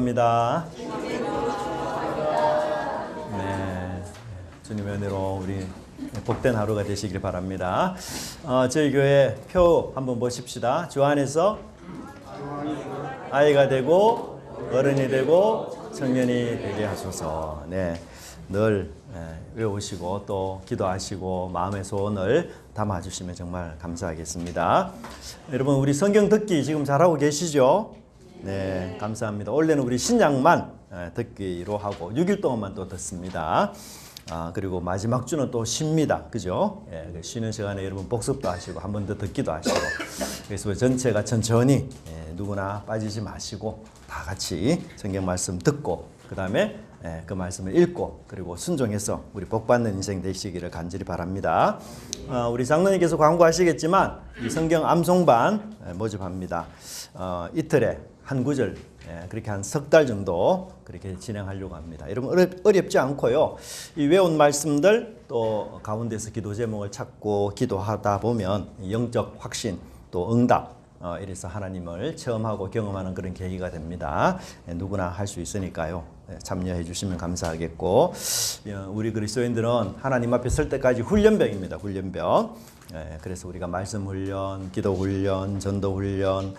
축복합니다. 네, 주님의 은혜로 우리 복된 하루가 되시길 바랍니다. 저희 교회 표 한번 보십시다. 주 안에서 아이가 되고 어른이 되고 청년이 되게 하소서. 네, 늘 외우시고 또 기도하시고 마음의 소원을 담아주시면 정말 감사하겠습니다. 여러분, 우리 성경 듣기 지금 잘하고 계시죠? 네, 감사합니다. 원래는 우리 신약만 듣기로 하고 6일 동안만 또 듣습니다. 그리고 마지막 주는 또 쉽니다. 그죠? 예, 쉬는 시간에 여러분 복습도 하시고 한 번 더 듣기도 하시고, 그래서 전체가 천천히 누구나 빠지지 마시고 다 같이 성경 말씀 듣고 그 다음에 그 말씀을 읽고 그리고 순종해서 우리 복받는 인생 되시기를 간절히 바랍니다. 우리 장로님께서 광고하시겠지만 이 성경 암송반 모집합니다. 이틀에 한 구절, 그렇게 한 석 달 정도 그렇게 진행하려고 합니다. 여러분, 어렵지 않고요. 이 외운 말씀들 또 가운데서 기도 제목을 찾고 기도하다 보면 영적 확신 또 응답, 이래서 하나님을 체험하고 경험하는 그런 계기가 됩니다. 누구나 할 수 있으니까요. 참여해 주시면 감사하겠고, 우리 그리스도인들은 하나님 앞에 설 때까지 훈련병입니다. 훈련병. 그래서 우리가 말씀 훈련, 기도 훈련, 전도 훈련,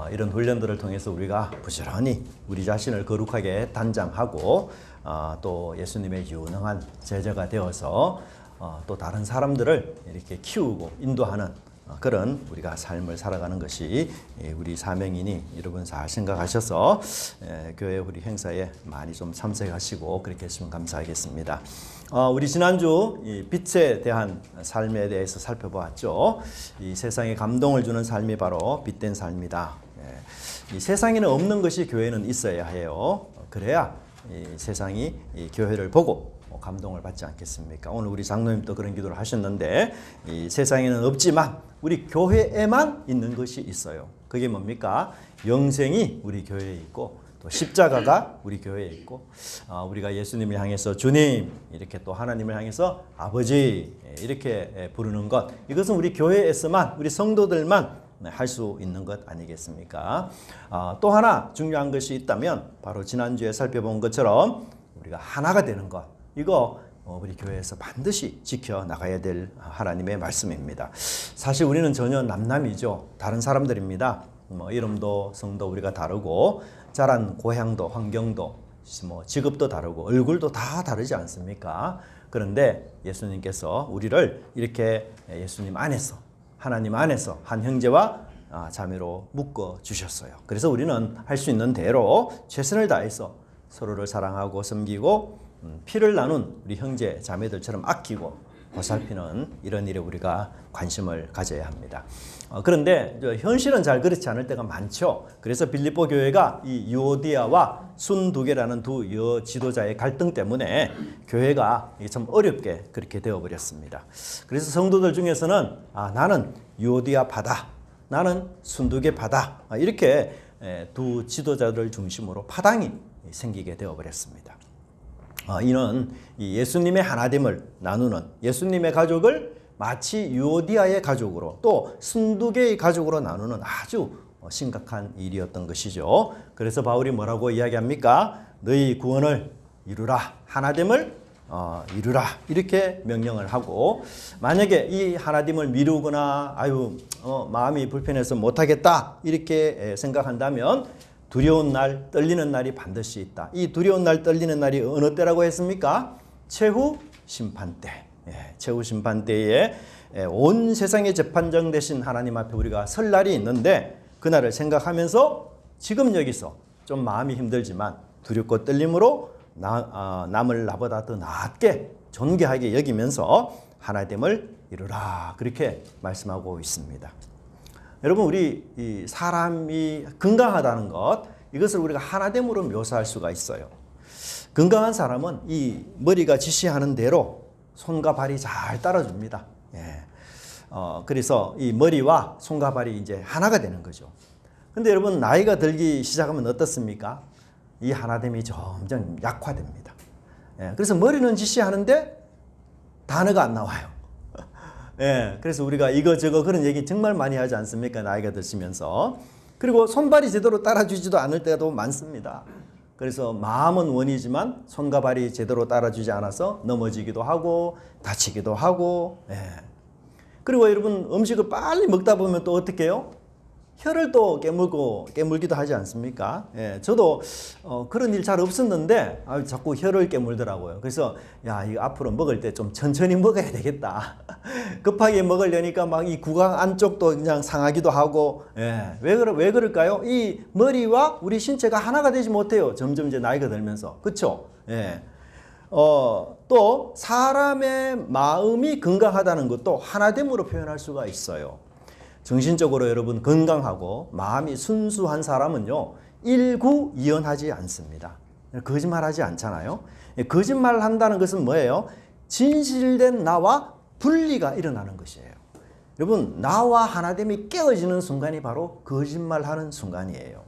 이런 훈련들을 통해서 우리가 부지런히 우리 자신을 거룩하게 단장하고 또 예수님의 유능한 제자가 되어서 또 다른 사람들을 이렇게 키우고 인도하는 그런 우리가 삶을 살아가는 것이 우리 사명이니 여러분 잘 생각하셔서 교회 우리 행사에 많이 좀 참석하시고 그렇게 했으면 감사하겠습니다. 우리 지난주 이 빛에 대한 삶에 대해서 살펴보았죠. 이 세상에 감동을 주는 삶이 바로 빛된 삶이다. 이 세상에는 없는 것이 교회는 있어야 해요. 그래야 이 세상이 이 교회를 보고 감동을 받지 않겠습니까? 오늘 우리 장로님도 그런 기도를 하셨는데, 이 세상에는 없지만 우리 교회에만 있는 것이 있어요. 그게 뭡니까? 영생이 우리 교회에 있고 또 십자가가 우리 교회에 있고, 우리가 예수님을 향해서 주님, 이렇게 또 하나님을 향해서 아버지 이렇게 부르는 것, 이것은 우리 교회에서만, 우리 성도들만 할 수 있는 것 아니겠습니까? 또 하나 중요한 것이 있다면 바로 지난주에 살펴본 것처럼 우리가 하나가 되는 것, 이거 우리 교회에서 반드시 지켜나가야 될 하나님의 말씀입니다. 사실 우리는 전혀 남남이죠. 다른 사람들입니다. 이름도 성도 우리가 다르고 자란 고향도 환경도 직업도 다르고 얼굴도 다 다르지 않습니까? 그런데 예수님께서 우리를 이렇게 예수님 안에서, 하나님 안에서 한 형제와 자매로 묶어 주셨어요. 그래서 우리는 할 수 있는 대로 최선을 다해서 서로를 사랑하고 섬기고 피를 나눈 우리 형제 자매들처럼 아끼고 보살피는 이런 일에 우리가 관심을 가져야 합니다. 그런데 현실은 잘 그렇지 않을 때가 많죠. 그래서 빌립보 교회가 이 유오디아와 순두개라는 두 여 지도자의 갈등 때문에 교회가 참 어렵게 그렇게 되어버렸습니다. 그래서 성도들 중에서는 나는 유오디아 파다, 나는 순두개 파다, 이렇게 두 지도자들 중심으로 파당이 생기게 되어버렸습니다. 이는 예수님의 하나됨을 나누는 예수님의 가족을 마치 유오디아의 가족으로 또 순두개의 가족으로 나누는 아주 심각한 일이었던 것이죠. 그래서 바울이 뭐라고 이야기합니까? 너희 구원을 이루라, 하나됨을 이루라, 이렇게 명령을 하고, 만약에 이 하나됨을 미루거나 마음이 불편해서 못하겠다 이렇게 생각한다면 두려운 날, 떨리는 날이 반드시 있다. 이 두려운 날, 떨리는 날이 어느 때라고 했습니까? 최후 심판 때. 최후 심판 때에 온 세상의 재판장 되신 하나님 앞에 우리가 설 날이 있는데, 그날을 생각하면서 지금 여기서 좀 마음이 힘들지만 두렵고 떨림으로 남을 나보다 더 낫게 존귀하게 여기면서 하나됨을 이루라, 그렇게 말씀하고 있습니다. 여러분, 우리 이 사람이 건강하다는 것, 이것을 우리가 하나됨으로 묘사할 수가 있어요. 건강한 사람은 이 머리가 지시하는 대로 손과 발이 잘 따라줍니다. 그래서 이 머리와 손과 발이 이제 하나가 되는 거죠. 근데 여러분, 나이가 들기 시작하면 어떻습니까? 이 하나됨이 점점 약화됩니다. 그래서 머리는 지시하는데 단어가 안 나와요. 그래서 우리가 이거저거 그런 얘기 정말 많이 하지 않습니까? 나이가 드시면서. 그리고 손발이 제대로 따라주지도 않을 때도 많습니다. 그래서 마음은 원이지만 손과 발이 제대로 따라주지 않아서 넘어지기도 하고 다치기도 하고. 예. 그리고 여러분 음식을 빨리 먹다 보면 또 어떻게 해요? 혀를 또 깨물기도 하지 않습니까? 예, 저도 그런 일 잘 없었는데 자꾸 혀를 깨물더라고요. 그래서 야, 이거 앞으로 먹을 때 좀 천천히 먹어야 되겠다. 급하게 먹으려니까 막 이 구강 안쪽도 그냥 상하기도 하고. 예, 왜 그럴까요? 이 머리와 우리 신체가 하나가 되지 못해요. 점점 이제 나이가 들면서. 그렇죠? 예. 또 사람의 마음이 건강하다는 것도 하나됨으로 표현할 수가 있어요. 정신적으로 여러분 건강하고 마음이 순수한 사람은요, 일구이연하지 않습니다. 거짓말하지 않잖아요. 거짓말을 한다는 것은 뭐예요? 진실된 나와 분리가 일어나는 것이에요. 여러분, 나와 하나됨이 깨어지는 순간이 바로 거짓말하는 순간이에요.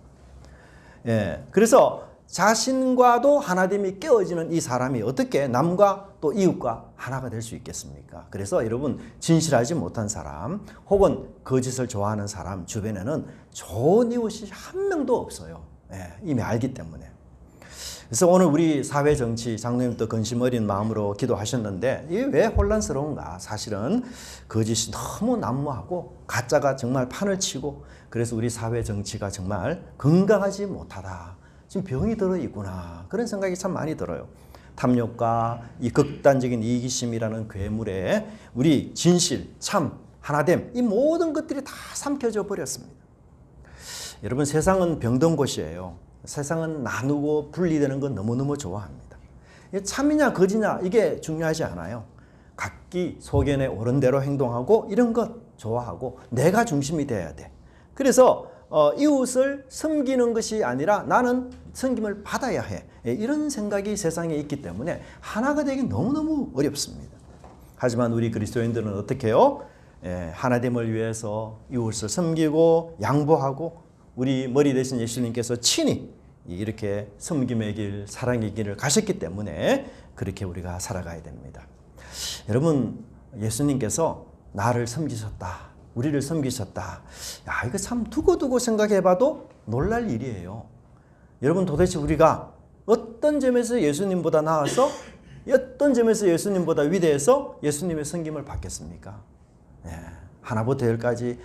예, 그래서 자신과도 하나됨이 깨어지는 이 사람이 어떻게 남과 또 이웃과 하나가 될 수 있겠습니까? 그래서 여러분, 진실하지 못한 사람 혹은 거짓을 좋아하는 사람 주변에는 좋은 이웃이 한 명도 없어요. 예, 이미 알기 때문에. 그래서 오늘 우리 사회 정치 장로님도 근심 어린 마음으로 기도하셨는데 이게 왜 혼란스러운가? 사실은 거짓이 너무 난무하고 가짜가 정말 판을 치고 그래서 우리 사회 정치가 정말 건강하지 못하다. 지금 병이 들어 있구나. 그런 생각이 참 많이 들어요. 탐욕과 이 극단적인 이기심이라는 괴물에 우리 진실, 참, 하나됨 이 모든 것들이 다 삼켜져 버렸습니다. 여러분, 세상은 병든 곳이에요. 세상은 나누고 분리되는 건 너무너무 좋아합니다. 참이냐 거짓이냐 이게 중요하지 않아요. 각기 소견에 옳은 대로 행동하고 이런 것 좋아하고 내가 중심이 돼야 돼. 그래서 이웃을 섬기는 것이 아니라 나는 섬김을 받아야 해. 이런 생각이 세상에 있기 때문에 하나가 되기 너무너무 어렵습니다. 하지만 우리 그리스도인들은 어떻게 해요? 하나됨을 위해서 이웃을 섬기고 양보하고 우리 머리 대신 예수님께서 친히 이렇게 섬김의 길, 사랑의 길을 가셨기 때문에 그렇게 우리가 살아가야 됩니다. 여러분, 예수님께서 나를 섬기셨다. 우리를 섬기셨다. 야, 이거 참 두고두고 생각해봐도 놀랄 일이에요. 여러분, 도대체 우리가 어떤 점에서 예수님보다 나아서 어떤 점에서 예수님보다 위대해서 예수님의 섬김을 받겠습니까? 하나부터 열까지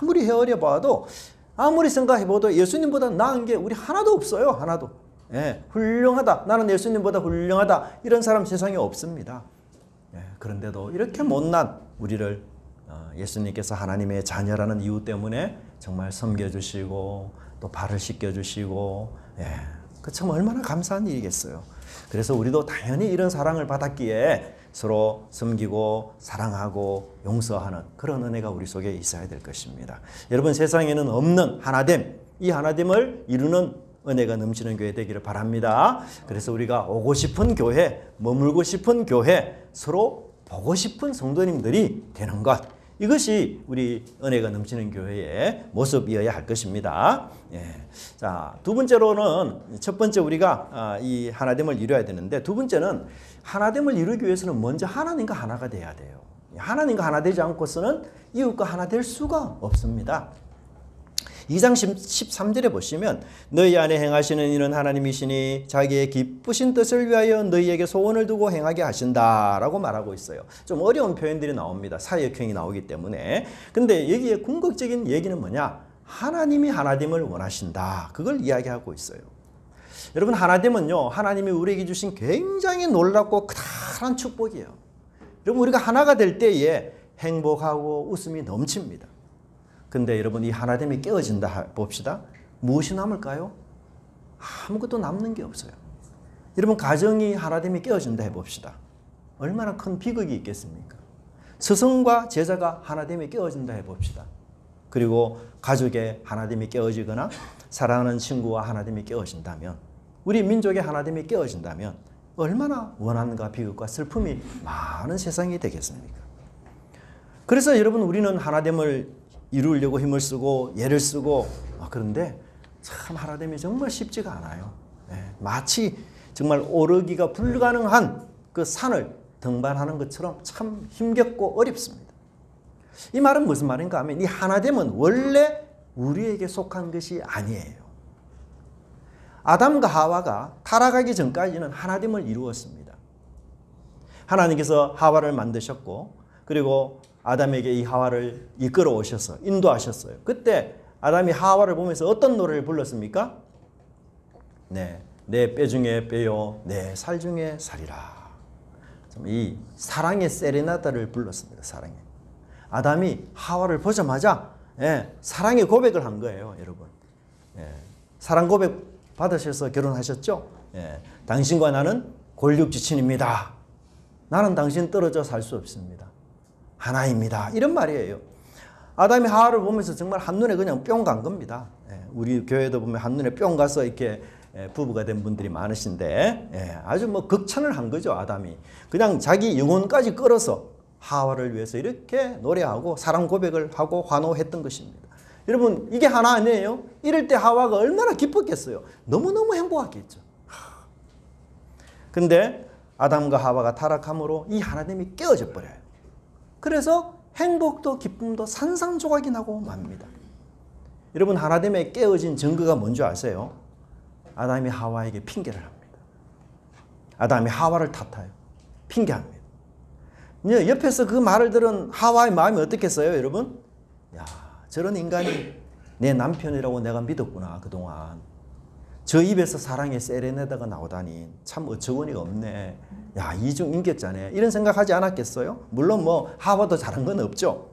아무리 헤아려 봐도 아무리 생각해봐도 예수님보다 나은 게 우리 하나도 없어요. 하나도. 훌륭하다. 나는 예수님보다 훌륭하다. 이런 사람 세상에 없습니다. 그런데도 이렇게 못난 우리를 예수님께서 하나님의 자녀라는 이유 때문에 정말 섬겨주시고 또 발을 씻겨주시고 그 참 얼마나 감사한 일이겠어요. 그래서 우리도 당연히 이런 사랑을 받았기에 서로 섬기고 사랑하고 용서하는 그런 은혜가 우리 속에 있어야 될 것입니다. 여러분, 세상에는 없는 하나됨, 이 하나됨을 이루는 은혜가 넘치는 교회 되기를 바랍니다. 그래서 우리가 오고 싶은 교회, 머물고 싶은 교회, 서로 보고 싶은 성도님들이 되는 것, 이것이 우리 은혜가 넘치는 교회의 모습이어야 할 것입니다. 자, 두 번째로는 첫 번째 우리가 이 하나됨을 이루어야 되는데 두 번째는 하나됨을 이루기 위해서는 먼저 하나님과 하나가 돼야 돼요. 하나님과 하나 되지 않고서는 이웃과 하나 될 수가 없습니다. 2장 13절에 보시면 너희 안에 행하시는 이는 하나님이시니 자기의 기쁘신 뜻을 위하여 너희에게 소원을 두고 행하게 하신다라고 말하고 있어요. 좀 어려운 표현들이 나옵니다. 사역형이 나오기 때문에. 근데 여기에 궁극적인 얘기는 뭐냐? 하나님이 하나됨을 원하신다. 그걸 이야기하고 있어요. 여러분, 하나됨은요, 하나님이 우리에게 주신 굉장히 놀랍고 크다란 축복이에요. 여러분, 우리가 하나가 될 때에 행복하고 웃음이 넘칩니다. 근데 여러분, 이 하나됨이 깨어진다 봅시다. 무엇이 남을까요? 아무것도 남는 게 없어요. 여러분, 가정이 하나됨이 깨어진다 해봅시다. 얼마나 큰 비극이 있겠습니까? 스승과 제자가 하나됨이 깨어진다 해봅시다. 그리고 가족의 하나됨이 깨어지거나 사랑하는 친구와 하나됨이 깨어진다면, 우리 민족의 하나됨이 깨어진다면 얼마나 원한과 비극과 슬픔이 많은 세상이 되겠습니까? 그래서 여러분, 우리는 하나됨을 이루려고 힘을 쓰고 애를 쓰고 그런데 참 하나됨이 정말 쉽지가 않아요. 마치 정말 오르기가 불가능한 그 산을 등반하는 것처럼 참 힘겹고 어렵습니다. 이 말은 무슨 말인가 하면 이 하나됨은 원래 우리에게 속한 것이 아니에요. 아담과 하와가 타락하기 전까지는 하나됨을 이루었습니다. 하나님께서 하와를 만드셨고 그리고 아담에게 이 하와를 이끌어 오셔서 인도하셨어요. 그때 아담이 하와를 보면서 어떤 노래를 불렀습니까? 네, 내 뼈 중에 뼈요, 내 살 중에 살이라. 이 사랑의 세레나다를 불렀습니다. 사랑의. 아담이 하와를 보자마자 사랑의 고백을 한 거예요, 여러분. 사랑 고백 받으셔서 결혼하셨죠? 당신과 나는 골육지친입니다. 나는 당신 떨어져 살 수 없습니다. 하나입니다. 이런 말이에요. 아담이 하와를 보면서 정말 한눈에 그냥 뿅 간 겁니다. 우리 교회도 보면 한눈에 뿅 가서 이렇게 부부가 된 분들이 많으신데 아주 뭐 극찬을 한 거죠. 아담이. 그냥 자기 영혼까지 끌어서 하와를 위해서 이렇게 노래하고 사랑 고백을 하고 환호했던 것입니다. 여러분 이게 하나 아니에요? 이럴 때 하와가 얼마나 기뻤겠어요. 너무너무 행복하겠죠. 근데 아담과 하와가 타락함으로 이 하나님이 깨어져 버려요. 그래서 행복도 기쁨도 산산조각이 나고 맙니다. 여러분 하나님의 깨어진 증거가 뭔지 아세요? 아담이 하와에게 핑계를 합니다. 아담이 하와를 탓해요. 핑계합니다. 옆에서 그 말을 들은 하와의 마음이 어떻겠어요, 여러분? 야, 저런 인간이 내 남편이라고 내가 믿었구나, 그동안. 저 입에서 사랑의 세레나다가 나오다니 참 어처구니가 없네. 야, 이중 인격자네. 이런 생각하지 않았겠어요? 물론 뭐 하와도 잘한 건 없죠.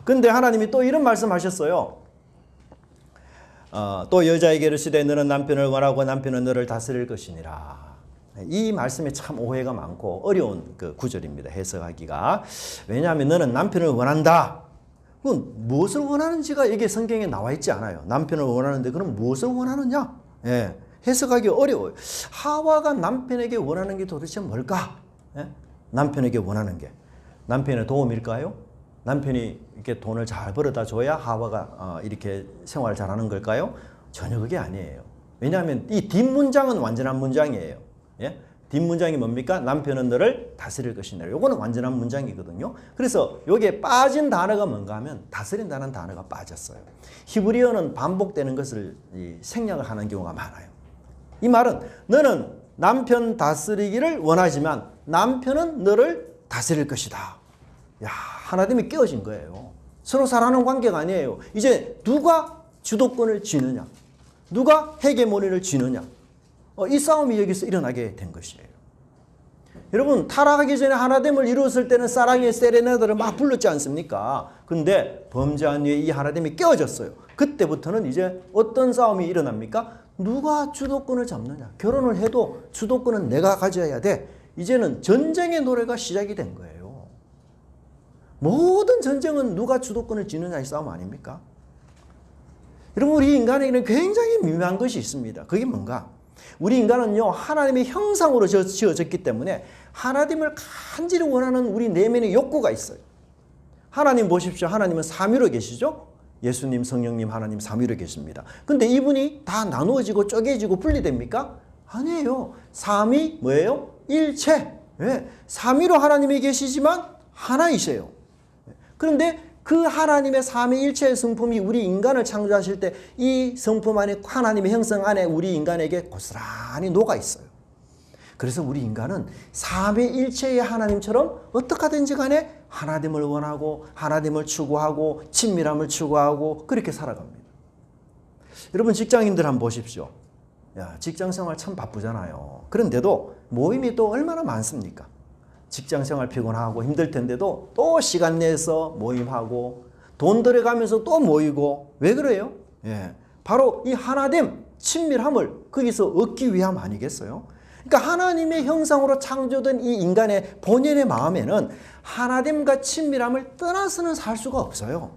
근데 하나님이 또 이런 말씀하셨어요. 또 여자에게 이르시되 너는 남편을 원하고 남편은 너를 다스릴 것이니라. 이 말씀에 참 오해가 많고 어려운 그 구절입니다. 해석하기가. 왜냐하면 너는 남편을 원한다. 그건 무엇을 원하는지가 이게 성경에 나와 있지 않아요. 남편을 원하는데 그럼 무엇을 원하느냐? 해석하기 어려워요. 하와가 남편에게 원하는 게 도대체 뭘까? 남편에게 원하는 게 남편의 도움일까요? 남편이 이렇게 돈을 잘 벌어다 줘야 하와가 이렇게 생활을 잘하는 걸까요? 전혀 그게 아니에요. 왜냐하면 이 뒷문장은 완전한 문장이에요. 뒷문장이 뭡니까? 남편은 너를 다스릴 것이다. 요거는 완전한 문장이거든요. 그래서 여기에 빠진 단어가 뭔가 하면 다스린다는 단어가 빠졌어요. 히브리어는 반복되는 것을 생략을 하는 경우가 많아요. 이 말은 너는 남편 다스리기를 원하지만 남편은 너를 다스릴 것이다. 야, 하나님이 깨어진 거예요. 서로 사랑하는 관계가 아니에요. 이제 누가 주도권을 쥐느냐, 누가 헤게모니를 쥐느냐, 이 싸움이 여기서 일어나게 된 것이에요. 여러분 타락하기 전에 하나됨을 이루었을 때는 사랑의 세레나다를 막 불렀지 않습니까? 근데 범죄한 후에 이 하나됨이 깨어졌어요. 그때부터는 이제 어떤 싸움이 일어납니까? 누가 주도권을 잡느냐. 결혼을 해도 주도권은 내가 가져야 돼. 이제는 전쟁의 노래가 시작이 된 거예요. 모든 전쟁은 누가 주도권을 쥐느냐의 싸움 아닙니까? 여러분 우리 인간에게는 굉장히 미묘한 것이 있습니다. 그게 뭔가? 우리 인간은요 하나님의 형상으로 지어졌기 때문에 하나님을 간절히 원하는 우리 내면의 욕구가 있어요. 하나님 보십시오. 하나님은 삼위로 계시죠? 예수님, 성령님, 하나님 삼위로 계십니다. 근데 이분이 다 나누어지고 쪼개지고 분리됩니까? 아니에요. 삼위 뭐예요? 일체. 삼위로 하나님이 계시지만 하나이세요. 그런데 그 하나님의 삼위일체의 성품이 우리 인간을 창조하실 때 이 성품 안에 하나님의 형성 안에 우리 인간에게 고스란히 녹아 있어요. 그래서 우리 인간은 삼위일체의 하나님처럼 어떻게 하든지 간에 하나됨을 원하고 하나됨을 추구하고 친밀함을 추구하고 그렇게 살아갑니다. 여러분 직장인들 한번 보십시오. 야, 직장생활 참 바쁘잖아요. 그런데도 모임이 또 얼마나 많습니까? 직장생활 피곤하고 힘들 텐데도 또 시간 내서 모임하고 돈 들여가면서 또 모이고 왜 그래요? 바로 이 하나됨, 친밀함을 거기서 얻기 위함 아니겠어요? 그러니까 하나님의 형상으로 창조된 이 인간의 본연의 마음에는 하나됨과 친밀함을 떠나서는 살 수가 없어요.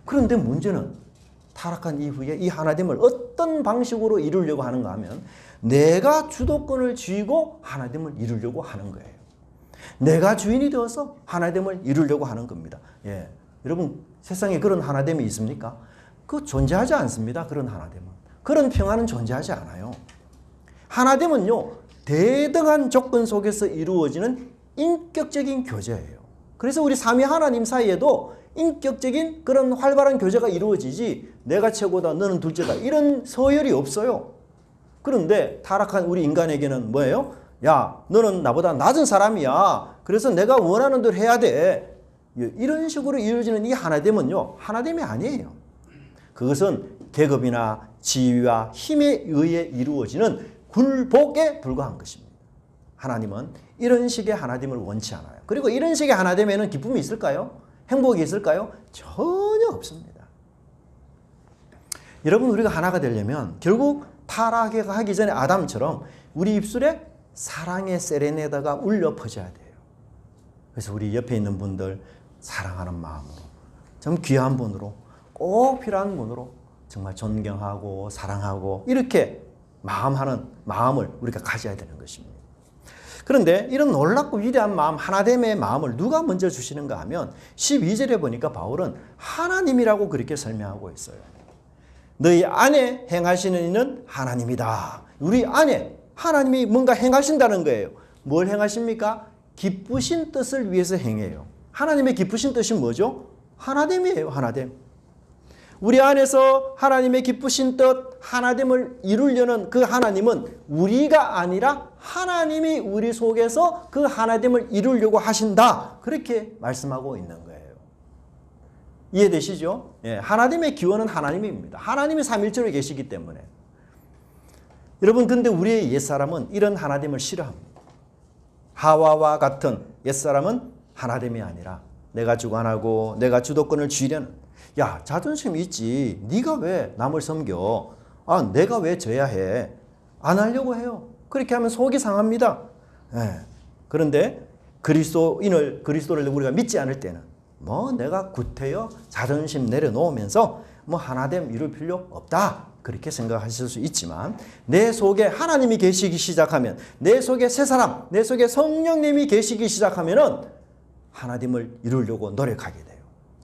그런데 문제는 타락한 이후에 이 하나됨을 어떤 방식으로 이루려고 하는가 하면 내가 주도권을 쥐고 하나됨을 이루려고 하는 거예요. 내가 주인이 되어서 하나됨을 이루려고 하는 겁니다. 여러분 세상에 그런 하나됨이 있습니까? 그 존재하지 않습니다. 그런 하나됨은. 그런 평화는 존재하지 않아요. 하나됨은요 대등한 조건 속에서 이루어지는 인격적인 교제예요. 그래서 우리 삼위 하나님 사이에도 인격적인 그런 활발한 교제가 이루어지지 내가 최고다, 너는 둘째다. 이런 서열이 없어요. 그런데 타락한 우리 인간에게는 뭐예요? 야, 너는 나보다 낮은 사람이야. 그래서 내가 원하는 대로 해야 돼. 이런 식으로 이루어지는 이 하나됨은요, 하나됨이 아니에요. 그것은 계급이나 지위와 힘에 의해 이루어지는 굴복에 불과한 것입니다. 하나님은 이런 식의 하나됨을 원치 않아요. 그리고 이런 식의 하나됨에는 기쁨이 있을까요? 행복이 있을까요? 전혀 없습니다. 여러분, 우리가 하나가 되려면 결국 타락하기 전에 아담처럼 우리 입술에 사랑의 세레네다가 울려 퍼져야 돼요. 그래서 우리 옆에 있는 분들 사랑하는 마음으로, 좀 귀한 분으로, 꼭 필요한 분으로 정말 존경하고 사랑하고 이렇게 마음을 우리가 가져야 되는 것입니다. 그런데 이런 놀랍고 위대한 마음, 하나됨의 마음을 누가 먼저 주시는가 하면 12절에 보니까 바울은 하나님이라고 그렇게 설명하고 있어요. 너희 안에 행하시는 이는 하나님이다. 우리 안에 하나님이 뭔가 행하신다는 거예요. 뭘 행하십니까? 기쁘신 뜻을 위해서 행해요. 하나님의 기쁘신 뜻이 뭐죠? 하나됨이에요. 하나됨. 우리 안에서 하나님의 기쁘신 뜻, 하나됨을 이루려는 그 하나님은 우리가 아니라 하나님이 우리 속에서 그 하나됨을 이루려고 하신다. 그렇게 말씀하고 있는 거예요. 이해되시죠? 예, 하나됨의 기원은 하나님입니다. 하나님이 삼일체로 계시기 때문에. 여러분, 근데 우리의 옛사람은 이런 하나됨을 싫어합니다. 하와와 같은 옛사람은 하나됨이 아니라 내가 주관하고 내가 주도권을 쥐려는, 야, 자존심이 있지. 네가 왜 남을 섬겨? 아, 내가 왜 져야 해? 안 하려고 해요. 그렇게 하면 속이 상합니다. 예. 그런데 그리스도를 우리가 믿지 않을 때는 뭐 내가 구태여 자존심 내려놓으면서 뭐 하나됨 이룰 필요 없다. 그렇게 생각하실 수 있지만 내 속에 하나님이 계시기 시작하면, 내 속에 새 사람, 내 속에 성령님이 계시기 시작하면은 하나됨을 이루려고 노력하게 돼요.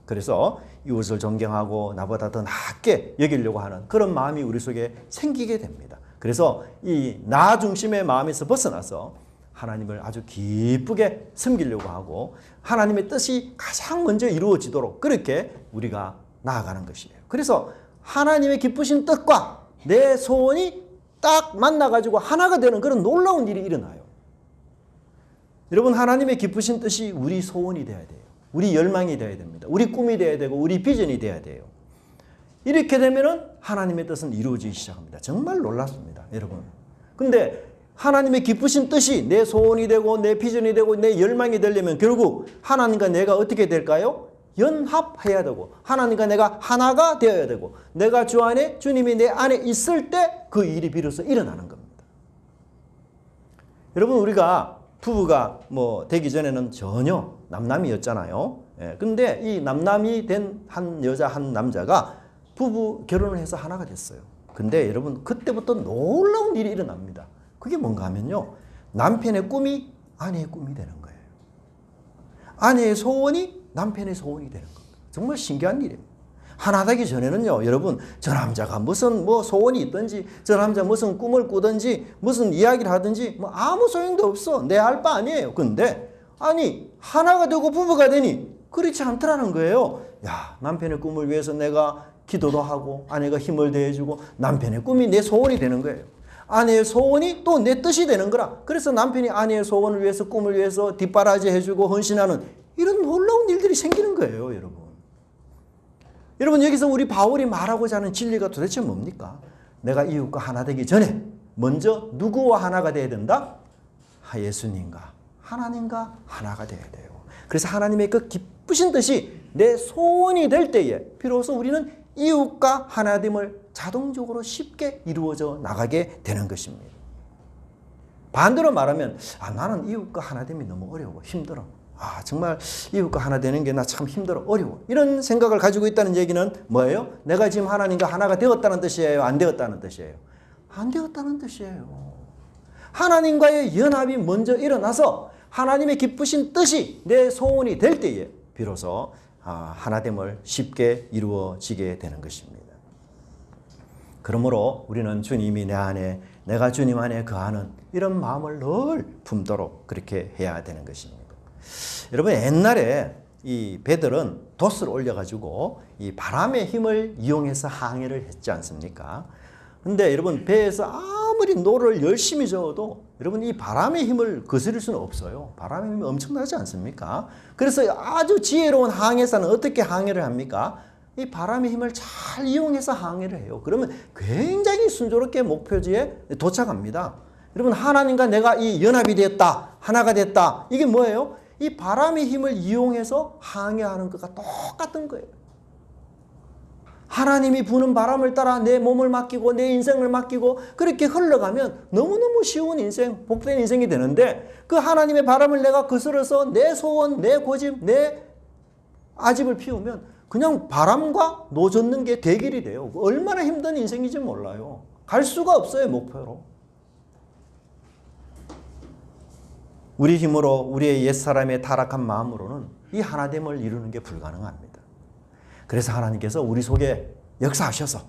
그래서 이웃을 존경하고 나보다 더 낫게 여기려고 하는 그런 마음이 우리 속에 생기게 됩니다. 그래서 이 나 중심의 마음에서 벗어나서 하나님을 아주 기쁘게 섬기려고 하고 하나님의 뜻이 가장 먼저 이루어지도록 그렇게 우리가 나아가는 것이에요. 그래서 하나님의 기쁘신 뜻과 내 소원이 딱 만나가지고 하나가 되는 그런 놀라운 일이 일어나요. 여러분, 하나님의 기쁘신 뜻이 우리 소원이 돼야 돼요. 우리 열망이 돼야 됩니다. 우리 꿈이 돼야 되고 우리 비전이 돼야 돼요. 이렇게 되면은 하나님의 뜻은 이루어지기 시작합니다. 정말 놀랍습니다, 여러분. 근데 하나님의 기쁘신 뜻이 내 소원이 되고 내 비전이 되고 내 열망이 되려면 결국 하나님과 내가 어떻게 될까요? 연합해야 되고 하나님과 내가 하나가 되어야 되고 내가 주 안에, 주님이 내 안에 있을 때 그 일이 비로소 일어나는 겁니다. 여러분, 우리가 부부가 뭐 되기 전에는 전혀 남남이었잖아요. 예, 근데 이 남남이 된 한 여자 한 남자가 부부 결혼을 해서 하나가 됐어요. 근데 여러분, 그때부터 놀라운 일이 일어납니다. 그게 뭔가 하면요, 남편의 꿈이 아내의 꿈이 되는 거예요. 아내의 소원이 남편의 소원이 되는 겁니다. 정말 신기한 일이에요. 하나 되기 전에는요, 여러분, 저 남자가 무슨 뭐 소원이 있든지, 저 남자 무슨 꿈을 꾸든지, 무슨 이야기를 하든지, 뭐 아무 소용도 없어. 내 알 바 아니에요. 근데, 아니, 하나가 되고 부부가 되니, 그렇지 않더라는 거예요. 야, 남편의 꿈을 위해서 내가 기도도 하고, 아내가 힘을 대해주고, 남편의 꿈이 내 소원이 되는 거예요. 아내의 소원이 또 내 뜻이 되는 거라. 그래서 남편이 아내의 소원을 위해서, 꿈을 위해서 뒷바라지 해주고 헌신하는 이런 놀라운 일들이 생기는 거예요, 여러분. 여러분, 여기서 우리 바울이 말하고자 하는 진리가 도대체 뭡니까? 내가 이웃과 하나 되기 전에 먼저 누구와 하나가 돼야 된다? 예수님과 하나님과 하나가 돼야 돼요. 그래서 하나님의 그 기쁘신 뜻이 내 소원이 될 때에 비로소 우리는 이웃과 하나됨을 자동적으로 쉽게 이루어져 나가게 되는 것입니다. 반대로 말하면 나는 이웃과 하나됨이 너무 어려워, 힘들어. 정말 이웃과 하나 되는 게 나 참 힘들어, 어려워. 이런 생각을 가지고 있다는 얘기는 뭐예요? 내가 지금 하나님과 하나가 되었다는 뜻이에요? 안 되었다는 뜻이에요? 안 되었다는 뜻이에요. 하나님과의 연합이 먼저 일어나서 하나님의 기쁘신 뜻이 내 소원이 될 때에 비로소 하나됨을 쉽게 이루어지게 되는 것입니다. 그러므로 우리는 주님이 내 안에, 내가 주님 안에 거하는 이런 마음을 늘 품도록 그렇게 해야 되는 것입니다. 여러분, 옛날에 이 배들은 돛을 올려가지고 이 바람의 힘을 이용해서 항해를 했지 않습니까? 근데 여러분 배에서 아무리 노를 열심히 저어도 여러분 이 바람의 힘을 거스릴 수는 없어요. 바람의 힘이 엄청나지 않습니까? 그래서 아주 지혜로운 항해사는 어떻게 항해를 합니까? 이 바람의 힘을 잘 이용해서 항해를 해요. 그러면 굉장히 순조롭게 목표지에 도착합니다. 여러분 하나님과 내가 이 연합이 됐다. 하나가 됐다. 이게 뭐예요? 이 바람의 힘을 이용해서 항해하는 것과 똑같은 거예요. 하나님이 부는 바람을 따라 내 몸을 맡기고 내 인생을 맡기고 그렇게 흘러가면 너무너무 쉬운 인생, 복된 인생이 되는데 그 하나님의 바람을 내가 거스러서 내 소원, 내 고집, 내 아집을 피우면 그냥 바람과 노젓는 게 대결이 돼요. 얼마나 힘든 인생인지 몰라요. 갈 수가 없어요, 목표로. 우리 힘으로 우리의 옛사람의 타락한 마음으로는 이 하나됨을 이루는 게 불가능합니다. 그래서 하나님께서 우리 속에 역사하셔서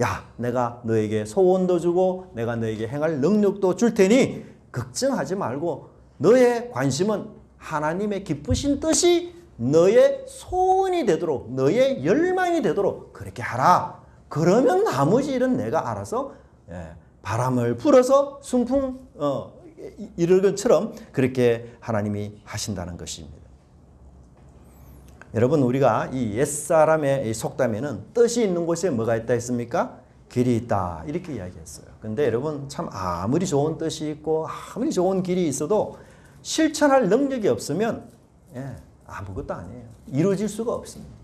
야 내가 너에게 소원도 주고 내가 너에게 행할 능력도 줄 테니 걱정하지 말고 너의 관심은 하나님의 기쁘신 뜻이 너의 소원이 되도록 너의 열망이 되도록 그렇게 하라. 그러면 나머지 일은 내가 알아서 바람을 불어서 순풍 이럴 것처럼 그렇게 하나님이 하신다는 것입니다. 여러분 우리가 이 옛사람의 속담에는 뜻이 있는 곳에 뭐가 있다 했습니까? 길이 있다 이렇게 이야기했어요. 근데 여러분 참 아무리 좋은 뜻이 있고 아무리 좋은 길이 있어도 실천할 능력이 없으면 아무것도 아니에요. 이루어질 수가 없습니다.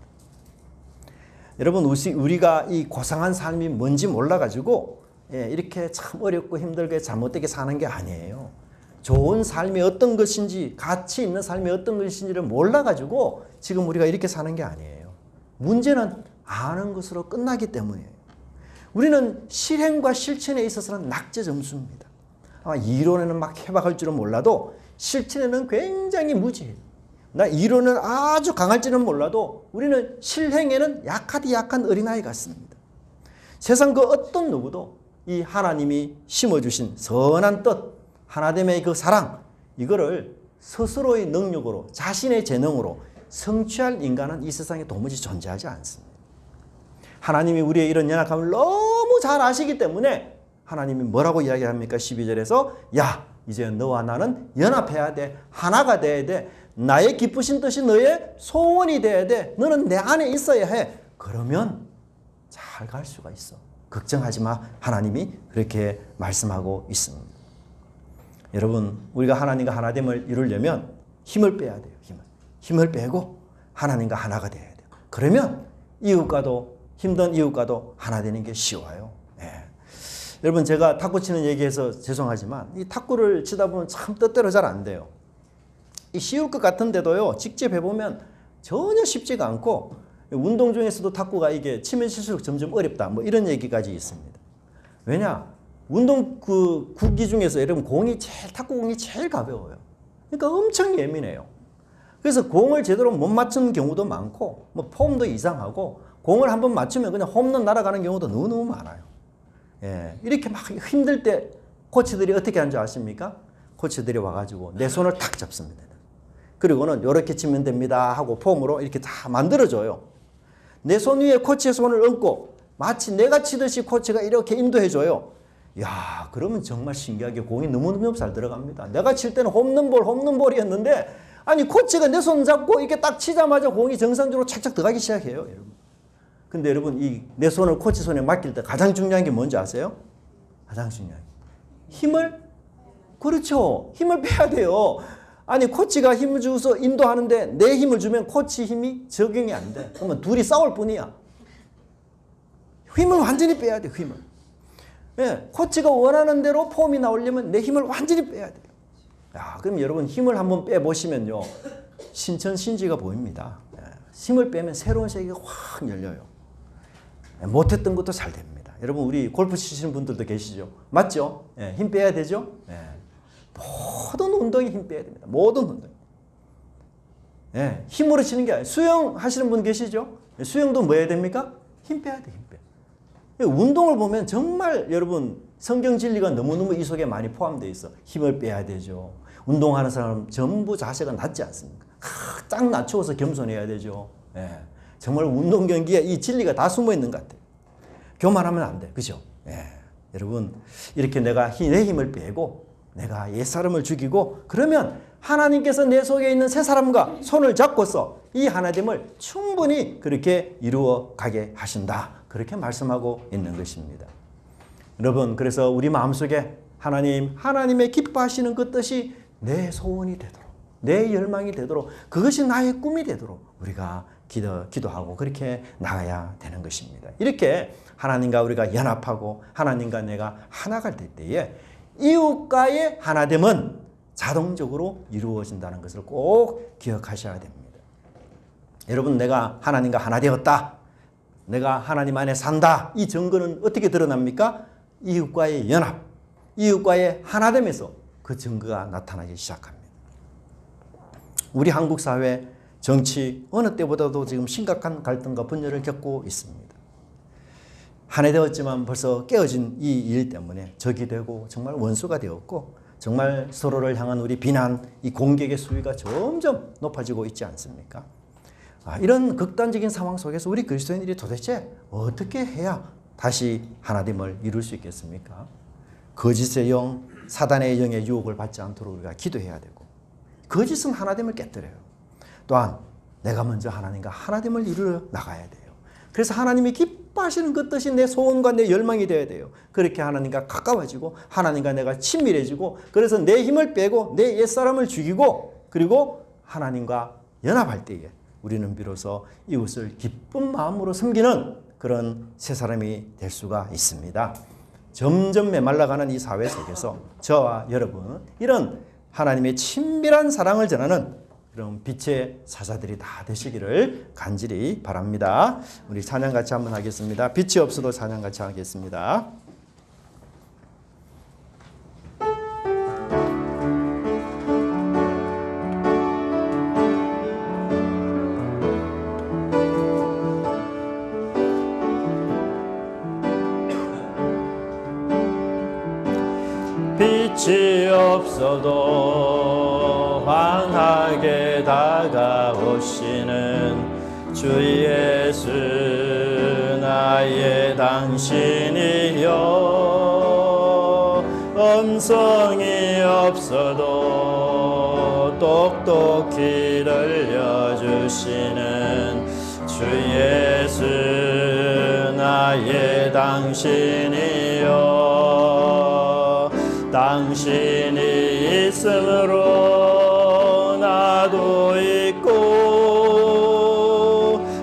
여러분 우리가 이 고상한 삶이 뭔지 몰라가지고 이렇게 참 어렵고 힘들게 잘못되게 사는 게 아니에요. 좋은 삶이 어떤 것인지 가치 있는 삶이 어떤 것인지를 몰라가지고 지금 우리가 이렇게 사는 게 아니에요. 문제는 아는 것으로 끝나기 때문이에요. 우리는 실행과 실천에 있어서는 낙제 점수입니다. 이론에는 막 해박할 줄은 몰라도 실천에는 굉장히 무지해요. 나 이론은 아주 강할지는 몰라도 우리는 실행에는 약하디 약한 어린아이 같습니다. 세상 그 어떤 누구도 이 하나님이 심어주신 선한 뜻, 하나됨의 그 사랑, 이거를 스스로의 능력으로, 자신의 재능으로 성취할 인간은 이 세상에 도무지 존재하지 않습니다. 하나님이 우리의 이런 연약함을 너무 잘 아시기 때문에 하나님이 뭐라고 이야기합니까? 12절에서 야, 이제 너와 나는 연합해야 돼. 하나가 돼야 돼. 나의 기쁘신 뜻이 너의 소원이 돼야 돼. 너는 내 안에 있어야 해. 그러면 잘 갈 수가 있어. 걱정하지 마. 하나님이 그렇게 말씀하고 있습니다. 여러분 우리가 하나님과 하나됨을 이루려면 힘을 빼야 돼요. 힘을 빼고 하나님과 하나가 돼야 돼요. 그러면 이웃과도 힘든 이웃과도 하나 되는 게 쉬워요. 여러분 제가 탁구 치는 얘기해서 죄송하지만 이 탁구를 치다 보면 참 뜻대로 잘 안 돼요. 이 쉬울 것 같은데도요 직접 해보면 전혀 쉽지가 않고 운동 중에서도 탁구가 이게 치면 칠수록 점점 어렵다 뭐 이런 얘기까지 있습니다. 왜냐? 운동 그 구기 중에서 여러분 탁구 공이 제일 가벼워요. 그러니까 엄청 예민해요. 그래서 공을 제대로 못 맞추는 경우도 많고 뭐 폼도 이상하고 공을 한번 맞추면 그냥 홈런 날아가는 경우도 너무너무 많아요. 이렇게 막 힘들 때 코치들이 어떻게 하는 줄 아십니까? 코치들이 와가지고 내 손을 탁 잡습니다. 그리고는 이렇게 치면 됩니다 하고 폼으로 이렇게 다 만들어줘요. 내 손 위에 코치의 손을 얹고 마치 내가 치듯이 코치가 이렇게 인도해줘요. 야, 그러면 정말 신기하게 공이 너무너무 잘 들어갑니다. 내가 칠 때는 홈런볼이었는데 아니 코치가 내 손 잡고 이렇게 딱 치자마자 공이 정상적으로 착착 들어가기 시작해요. 여러분. 근데 여러분 이 내 손을 코치 손에 맡길 때 가장 중요한 게 뭔지 아세요? 가장 중요한 힘을 그렇죠. 힘을 빼야 돼요. 아니 코치가 힘을 주어서 인도하는데 내 힘을 주면 코치 힘이 적용이 안 돼. 그러면 둘이 싸울 뿐이야. 힘을 완전히 빼야 돼. 힘을. 코치가 원하는 대로 폼이 나오려면 내 힘을 완전히 빼야 돼요. 야, 그럼 여러분 힘을 한번 빼보시면요. 신천신지가 보입니다. 힘을 빼면 새로운 세계가 확 열려요. 못했던 것도 잘 됩니다. 여러분 우리 골프 치시는 분들도 계시죠? 맞죠? 힘 빼야 되죠? 모든 운동에 힘 빼야 됩니다. 모든 운동. 힘으로 치는 게 아니에요. 수영 하시는 분 계시죠? 수영도 뭐 해야 됩니까? 힘 빼야 돼. 힘 빼. 운동을 보면 정말 여러분 성경 진리가 너무너무 이 속에 많이 포함되어 있어. 힘을 빼야 되죠. 운동하는 사람 전부 자세가 낮지 않습니까? 딱 낮추어서 겸손해야 되죠. 예. 정말 운동 경기에 이 진리가 다 숨어 있는 것 같아요. 교만하면 안 돼. 그죠? 예. 여러분, 이렇게 내가 내 힘을 빼고 내가 옛사람을 죽이고 그러면 하나님께서 내 속에 있는 새 사람과 손을 잡고서 이 하나됨을 충분히 그렇게 이루어 가게 하신다. 그렇게 말씀하고 있는 것입니다. 여러분, 그래서 우리 마음속에 하나님의 기뻐하시는 그 뜻이 내 소원이 되도록, 내 열망이 되도록, 그것이 나의 꿈이 되도록 우리가 기도하고 그렇게 나가야 되는 것입니다. 이렇게 하나님과 우리가 연합하고 하나님과 내가 하나가 될 때에 이웃과의 하나됨은 자동적으로 이루어진다는 것을 꼭 기억하셔야 됩니다. 여러분, 내가 하나님과 하나 되었다, 내가 하나님 안에 산다, 이 증거는 어떻게 드러납니까? 이웃과의 연합, 이웃과의 하나됨에서 그 증거가 나타나기 시작합니다. 우리 한국 사회 정치 어느 때보다도 지금 심각한 갈등과 분열을 겪고 있습니다. 한 해 되었지만 벌써 깨어진 이 일 때문에 적이 되고 정말 원수가 되었고 정말 서로를 향한 우리 비난, 이 공격의 수위가 점점 높아지고 있지 않습니까? 이런 극단적인 상황 속에서 우리 그리스도인들이 도대체 어떻게 해야 다시 하나됨을 이룰 수 있겠습니까? 거짓의 영, 사단의 영의 유혹을 받지 않도록 우리가 기도해야 되고, 거짓은 하나됨을 깨뜨려요. 또한 내가 먼저 하나님과 하나됨을 이루어 나가야 돼요. 그래서 하나님이 기뻐하시는 그 뜻이 내 소원과 내 열망이 되어야 돼요. 그렇게 하나님과 가까워지고 하나님과 내가 친밀해지고, 그래서 내 힘을 빼고 내 옛사람을 죽이고 그리고 하나님과 연합할 때에 우리는 비로소 이웃을 기쁜 마음으로 섬기는 그런 새 사람이 될 수가 있습니다. 점점 메말라가는 이 사회 속에서 저와 여러분, 이런 하나님의 친밀한 사랑을 전하는 그런 빛의 사자들이 다 되시기를 간절히 바랍니다. 우리 찬양 같이 한번 하겠습니다. 빛이 없어도 찬양 같이 하겠습니다. 빛이 없어도 환하게 다가오시는 주 예수, 나의 당신이여. 음성이 없어도 똑똑히 들려주시는 주 예수, 나의 당신이여. 당신이 있으므로 나도 있고,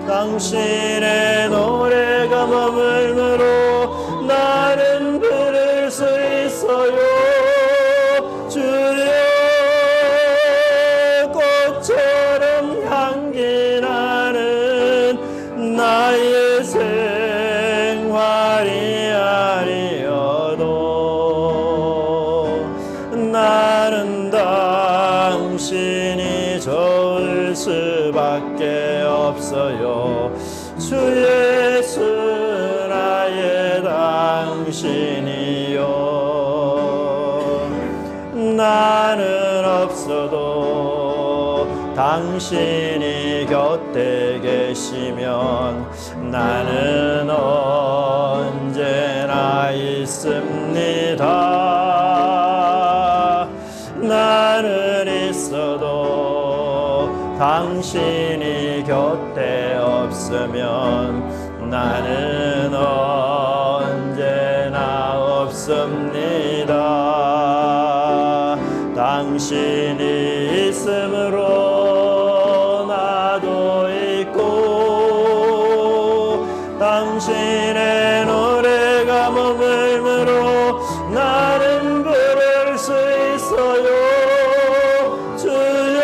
당신의 노래가 머물므로 나는 부를 수 있어요. 주여, 꽃처럼 향기 나는 나의 생활이 아니어도 나는 당신이 좋을 수밖에 없어요. 주 예수, 나의 당신이요. 나는 없어도 당신이 곁에 계시면 나는 언제나 있습니다. 나는 있어도 당신이 곁에 없으면 나는 언제나 없습니다. 당신이 있으므로 나도 있고, 당신의 노래가 머물므로 나는 부를 수 있어요. 주여,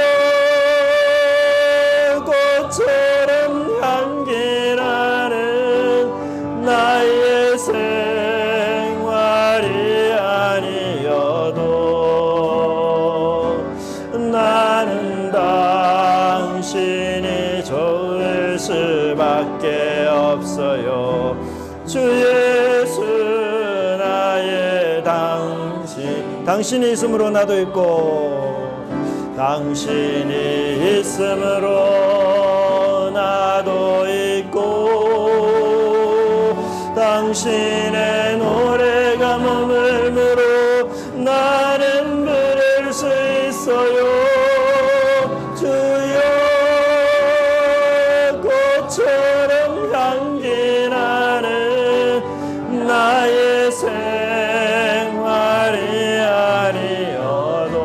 꽃처럼 향기 나는 나의 생활이 아니어도 나는 당신이 좋을 수밖에 없어요. 주 예수, 나의 당신이 있으므로 나도 있고, 당신이 있으므로 나 바다도 있고 당신의 노래가 머물므로 나는 부를 수 있어요. 주여 꽃처럼 향기 나는 나의 생활이 아니어도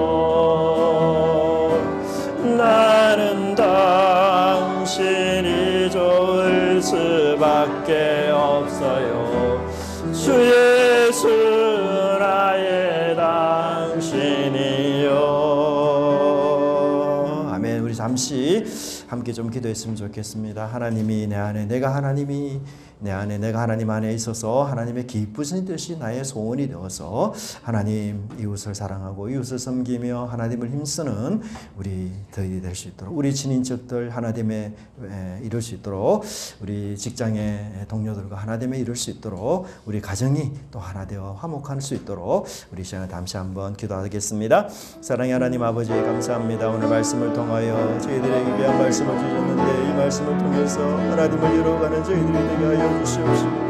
나는 당신이 좋을 수밖에 없어요. 주 예수 나의 당신이요. 아멘. 우리 잠시 함께 좀 기도했으면 좋겠습니다. 하나님이 내 안에, 내가 하나님이 내 안에, 내가 하나님 안에 있어서 하나님의 기쁘신 뜻이 나의 소원이 되어서 하나님 이웃을 사랑하고 이웃을 섬기며 하나님을 힘쓰는 우리 저희들이 될 수 있도록, 우리 친인척들 하나님의 이룰 수 있도록, 우리 직장의 동료들과 하나님의 이룰 수 있도록, 우리 가정이 또 하나 되어 화목할 수 있도록 우리 시간에 잠시 한번 기도하겠습니다. 사랑의 하나님 아버지 감사합니다. 오늘 말씀을 통하여 저희들에게 귀한 말씀을 주셨는데 이 말씀을 통해서 하나님을 이루어가는 저희들이 되게 하여 주시옵시고,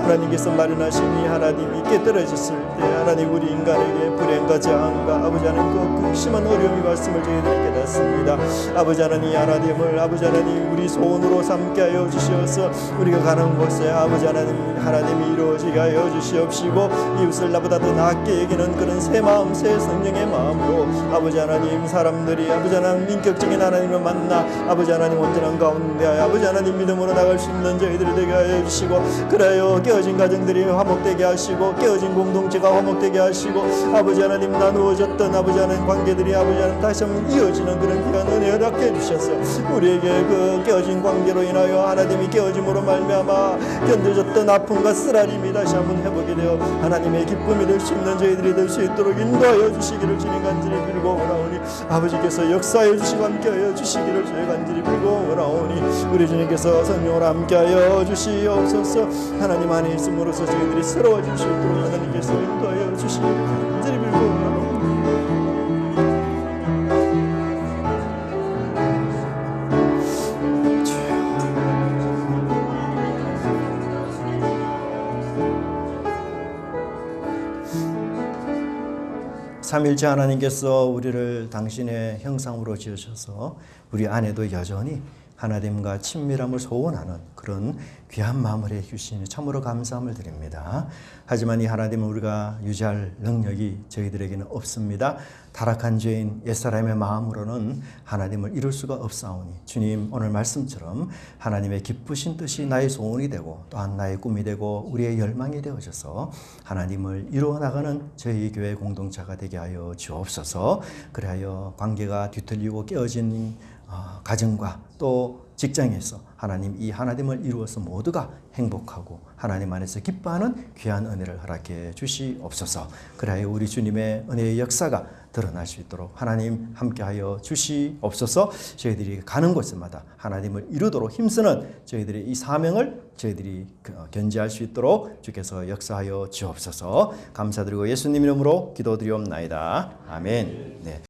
하나님께서 마련하신 이 하나님이 깨떨어졌을 때 하나님 우리 인간에게 불행과 저항과 아버지 하나님 그 심한 어려움이 말씀을 저희들이 깨닫습니다. 아버지 하나님 이 하나님을 아버지 하나님 우리 소원으로 삼게 하여 주시어서 우리가 가는 곳에 아버지 하나님이 이루어지게 하여 주시옵시고, 이웃을 나보다 더 낫게 여기는 그런 새 마음 새 성령의 마음으로 아버지 하나님 사람들이 아버지 하나님 인격적인 하나님을 만나 아버지 하나님 온전한 가운데 아버지 하나님 믿음으로 나갈 수 있는 저희들이 되게 하여 주시고, 그래요 깨어진 가정들이 화목되게 하시고 깨어진 공동체가 화목되게 하시고 아버지 하나님 나누어졌던 아버지 하나님 관계들이 아버지 하나님 다시 한번 이어지는 그런 귀한 은혜 허락해 주셔서 우리에게 그 깨어진 관계로 인하여 하나님이 깨어짐으로 말미암아 견뎌졌던 아픔과 쓰라림이 다시 한번 회복이 되어 하나님의 기쁨이 될 수 있는 저희들이 될 수 있도록 인도하여 주시기를 주님 간절히 빌고 오라오니, 아버지께서 역사해 주시고 함께하여 주시기를 저희 간절히 빌고 오라오니, 우리 주님께서 성령으로 함께하여 주시옵소서. 하나님 안에 있음으로써 저희들이 새로워질 수 있도록 하나님께서 인도하여 주시기를 간절히 빌고 오라오니. 3일째 하나님께서 우리를 당신의 형상으로 지으셔서 우리 안에도 여전히 하나님과 친밀함을 소원하는 그런 귀한 마음을 해주시니 참으로 감사함을 드립니다. 하지만 이 하나님을 우리가 유지할 능력이 저희들에게는 없습니다. 타락한 죄인 옛사람의 마음으로는 하나님을 이룰 수가 없사오니, 주님 오늘 말씀처럼 하나님의 기쁘신 뜻이 나의 소원이 되고 또한 나의 꿈이 되고 우리의 열망이 되어져서 하나님을 이루어 나가는 저희 교회 공동체가 되게 하여 주옵소서. 그리하여 관계가 뒤틀리고 깨어진 가정과 또 직장에서 하나님 이 하나님을 이루어서 모두가 행복하고 하나님 안에서 기뻐하는 귀한 은혜를 허락해 주시옵소서. 그리하여 우리 주님의 은혜의 역사가 드러날 수 있도록 하나님 함께하여 주시옵소서. 저희들이 가는 곳마다 하나님을 이루도록 힘쓰는 저희들의 이 사명을 저희들이 견지할 수 있도록 주께서 역사하여 주옵소서. 감사드리고 예수님 이름으로 기도드리옵나이다. 아멘. 네.